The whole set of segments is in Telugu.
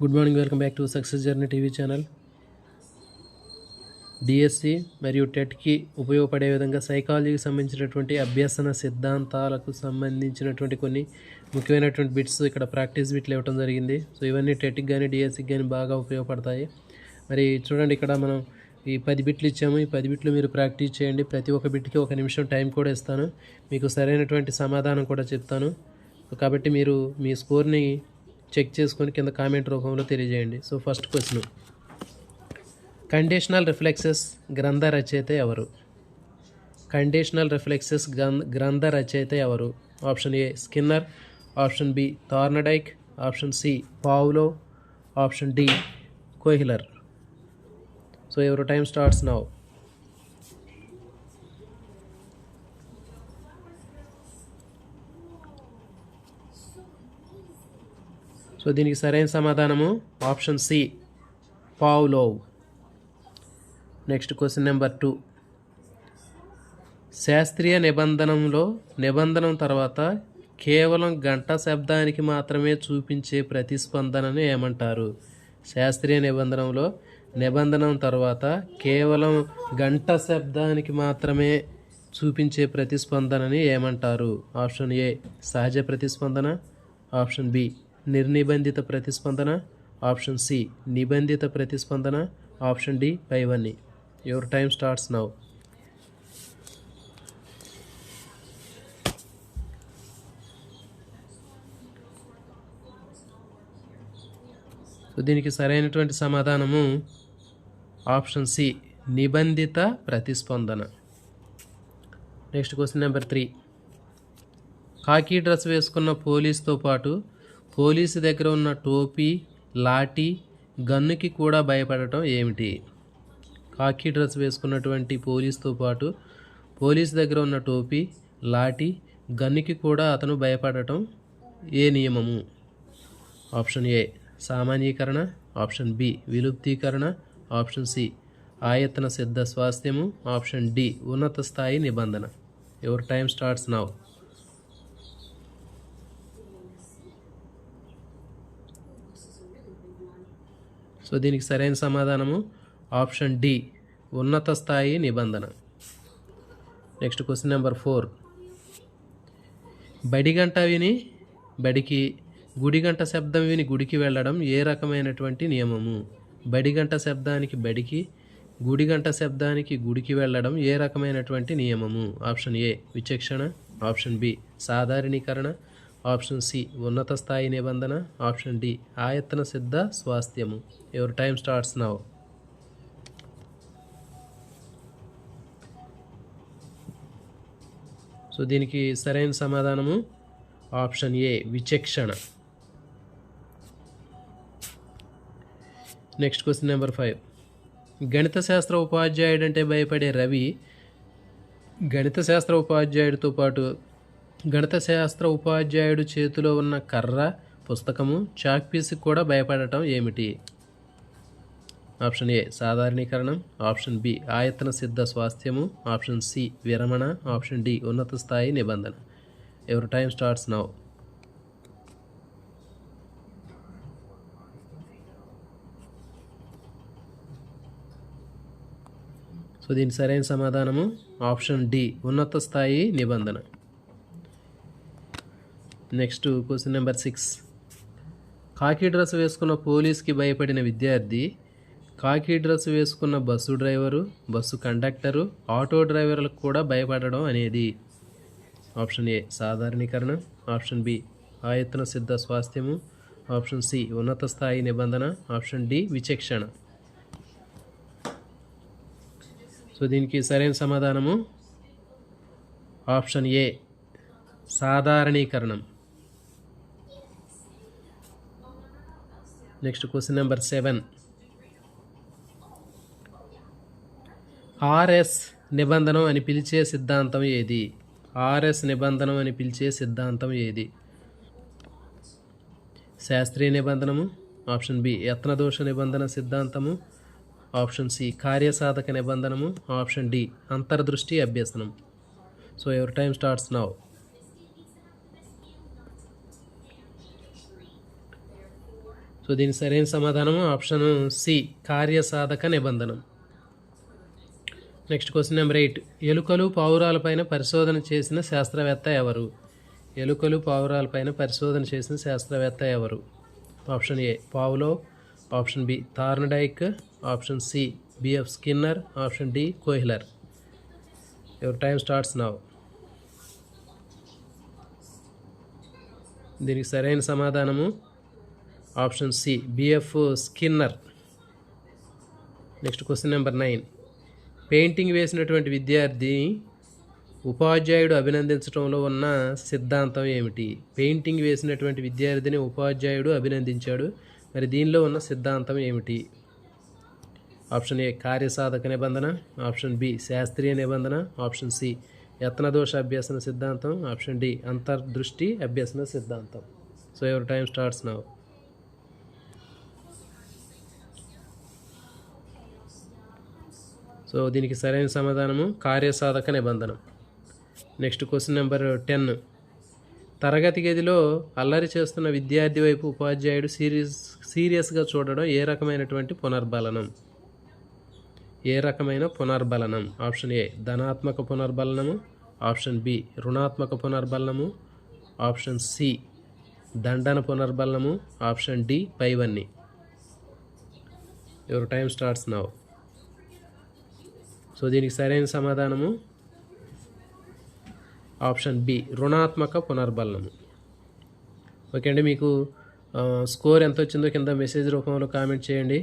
Good morning, welcome back to success journey TV channel. DSC మరియు టెట్కి ఉపయోగపడే విధంగా సైకాలజీకి సంబంధించినటువంటి అభ్యసన సిద్ధాంతాలకు సంబంధించినటువంటి కొన్ని ముఖ్యమైనటువంటి బిట్స్ ఇక్కడ ప్రాక్టీస్ బిట్లు ఇవ్వడం జరిగింది. సో ఇవన్నీ టెట్కి కానీ డిఎస్సికి కానీ బాగా ఉపయోగపడతాయి. మరి చూడండి, ఇక్కడ మనం ఈ 10 బిట్లు ఇచ్చాము. ఈ 10 బిట్లు మీరు ప్రాక్టీస్ చేయండి. ప్రతి ఒక్క బిట్కి 1 నిమిషం టైం కూడా ఇస్తాను. మీకు సరైనటువంటి సమాధానం కూడా చెప్తాను. కాబట్టి మీరు మీ స్కోర్ని చెక్ చేసుకొని కింద కామెంట్ రూపంలో తెలియజేయండి. So first question, conditional reflexes గ్రంథ రచయిత ఎవరు? కండిషనల్ రిఫ్లెక్సెస్ గ్రంథ రచయిత ఎవరు? Option A Skinner, option B Thorndike, option C Pavlov, option D Kohler. So your time starts now. So దీనికి సరైన సమాధానము option C Pavlov. Next question number 2, శాస్త్రీయ నిబంధనం తర్వాత కేవలం గంట శబ్దానికి మాత్రమే చూపించే ప్రతిస్పందనను ఏమంటారు? శాస్త్రీయ నిబంధనం తర్వాత కేవలం గంట శబ్దానికి మాత్రమే చూపించే ప్రతిస్పందనని ఏమంటారు? ఆప్షన్ ఏ సహజ ప్రతిస్పందన, ఆప్షన్ బి నిర్నిబంధిత ప్రతిస్పందన, ఆప్షన్ సి నిబంధిత ప్రతిస్పందన, ఆప్షన్ డి పైవన్నీ. Your time starts now. So దీనికి సరైనటువంటి సమాధానము ఆప్షన్ సి నిబంధిత ప్రతిస్పందన. నెక్స్ట్ క్వశ్చన్ నెంబర్ 3, కాకి డ్రెస్ వేసుకున్న పోలీస్తో పాటు పోలీసు దగ్గర ఉన్న టోపీ, లాఠీ, గన్నుకి కూడా భయపడటం ఏమిటి? కాకి డ్రెస్ వేసుకున్నటువంటి పోలీస్తో పాటు పోలీసు దగ్గర ఉన్న టోపీ, లాఠీ, గన్నుకి కూడా అతను భయపడటం ఏ నియమము? ఆప్షన్ ఏ సామాన్యీకరణ, ఆప్షన్ బి విలుప్తీకరణ, ఆప్షన్ సి ఆయతన సిద్ధ స్వాస్థ్యము, ఆప్షన్ డి ఉన్నత స్థాయి నిబంధన. Your time starts now. So దీనికి సరైన సమాధానము ఆప్షన్ డి ఉన్నత స్థాయి నిబంధన. నెక్స్ట్ క్వశ్చన్ నెంబర్ 4, బడిగంట విని బడికి, గుడిగంట శబ్దం విని గుడికి వెళ్ళడం ఏ రకమైనటువంటి నియమము? బడిగంట శబ్దానికి బడికి, గుడిగంట శబ్దానికి గుడికి వెళ్ళడం ఏ రకమైనటువంటి నియమము? ఆప్షన్ ఏ విచక్షణ, ఆప్షన్ బి సాధారణీకరణ, ఆప్షన్ సి ఉన్నత స్థాయి నిబంధన, ఆప్షన్ డి ఆయతన సిద్ధ స్వాస్థ్యము. Your time starts now. So దీనికి సరైన సమాధానము ఆప్షన్ ఏ విచక్షణ. నెక్స్ట్ క్వశ్చన్ నెంబర్ 5, గణిత శాస్త్ర ఉపాధ్యాయుడు అంటే భయపడే రవి గణిత శాస్త్ర ఉపాధ్యాయుడితో పాటు గణిత శాస్త్ర ఉపాధ్యాయుడు చేతిలో ఉన్న కర్ర, పుస్తకము, చాక్పీస్కి కూడా భయపడటం ఏమిటి? ఆప్షన్ ఏ సాధారణీకరణం, ఆప్షన్ బి ఆయతన సిద్ధ స్వాస్థ్యము, ఆప్షన్ సి విరమణ, ఆప్షన్ డి ఉన్నత స్థాయి నిబంధన. Your time starts now. So దీని సరైన సమాధానము ఆప్షన్ డి ఉన్నత స్థాయి నిబంధన. నెక్స్ట్ క్వశ్చన్ నెంబర్ 6, కాకి డ్రెస్ వేసుకున్న పోలీస్కి భయపడిన విద్యార్థి కాకి డ్రెస్ వేసుకున్న bus driver, bus conductor, auto డ్రైవర్లకు కూడా భయపడడం అనేది? ఆప్షన్ ఏ సాధారణీకరణ, ఆప్షన్ బి ఆయతన సిద్ధ స్వాస్థ్యము, ఆప్షన్ సి ఉన్నత స్థాయి నిబంధన, ఆప్షన్ డి విచక్షణ. సో దీనికి సరైన సమాధానము ఆప్షన్ ఏ సాధారణీకరణం. నెక్స్ట్ క్వశ్చన్ నెంబర్ 7, ఆర్ఎస్ నిబంధనం అని పిలిచే సిద్ధాంతం ఏది? ఆర్ఎస్ నిబంధనం అని పిలిచే సిద్ధాంతం ఏది? శాస్త్రీయ నిబంధనము, ఆప్షన్ బి యత్నదోష నిబంధన సిద్ధాంతము, ఆప్షన్ సి కార్యసాధక నిబంధనము, ఆప్షన్ డి అంతర్దృష్టి అభ్యసనం. So your time starts now. So దీనికి సరైన సమాధానము ఆప్షన్ సి, కార్యసాధక నిబంధనం. Next question number 8. ఎలుకలు పావురాలపైన పరిశోధన చేసిన శాస్త్రవేత్త ఎవరు? ఎలుకలు పావురాలపైన పరిశోధన చేసిన శాస్త్రవేత్త ఎవరు? Option A Pavlov, option B Thorndike, option C BF Skinner, option D Kohler. Your time starts now. దీనికి సరైన సమాధానము option C BF Skinner. Next question number 9. Painting వేసినటువంటి విద్యార్థి ఉపాధ్యాయుడు అభినందించడంలో ఉన్న సిద్ధాంతం ఏమిటి? పెయింటింగ్ వేసినటువంటి విద్యార్థిని ఉపాధ్యాయుడు అభినందించాడు, మరి దీనిలో ఉన్న సిద్ధాంతం ఏమిటి? ఆప్షన్ ఏ కార్యసాధక నిబంధన, ఆప్షన్ బి శాస్త్రీయ నిబంధన, ఆప్షన్ సి యత్నదోష అభ్యసన సిద్ధాంతం, ఆప్షన్ డి అంతర్దృష్టి అభ్యసన సిద్ధాంతం. So your time starts now. So దీనికి సరైన సమాధానము కార్యసాధక నిబంధన. Next question number 10. తరగతి గదిలో అల్లరి చేస్తున్న విద్యార్థి వైపు ఉపాధ్యాయుడు సీరియస్గా చూడడం ఏ రకమైనటువంటి పునర్బలనం? ఏ రకమైన పునర్బలనం? ఆప్షన్ ఏ ధనాత్మక పునర్బలనము, ఆప్షన్ బి రుణాత్మక పునర్బలనము, ఆప్షన్ సి దండన పునర్బలనము, ఆప్షన్ డి పైవన్నీ. Your time starts now. So దీనికి సరైన సమాధానము ఆప్షన్ బి రుణాత్మక పునర్బలనము. ఓకే అండి, మీకు స్కోర్ ఎంత వచ్చిందో కింద మెసేజ్ రూపంలో కామెంట్ చేయండి.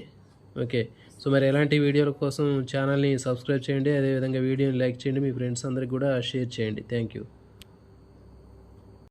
ఓకే, సో మరి ఎలాంటి వీడియోల కోసం ఛానల్ని సబ్స్క్రైబ్ చేయండి, అదేవిధంగా వీడియోని లైక్ చేయండి, మీ ఫ్రెండ్స్ అందరికి కూడా షేర్ చేయండి. Thank you.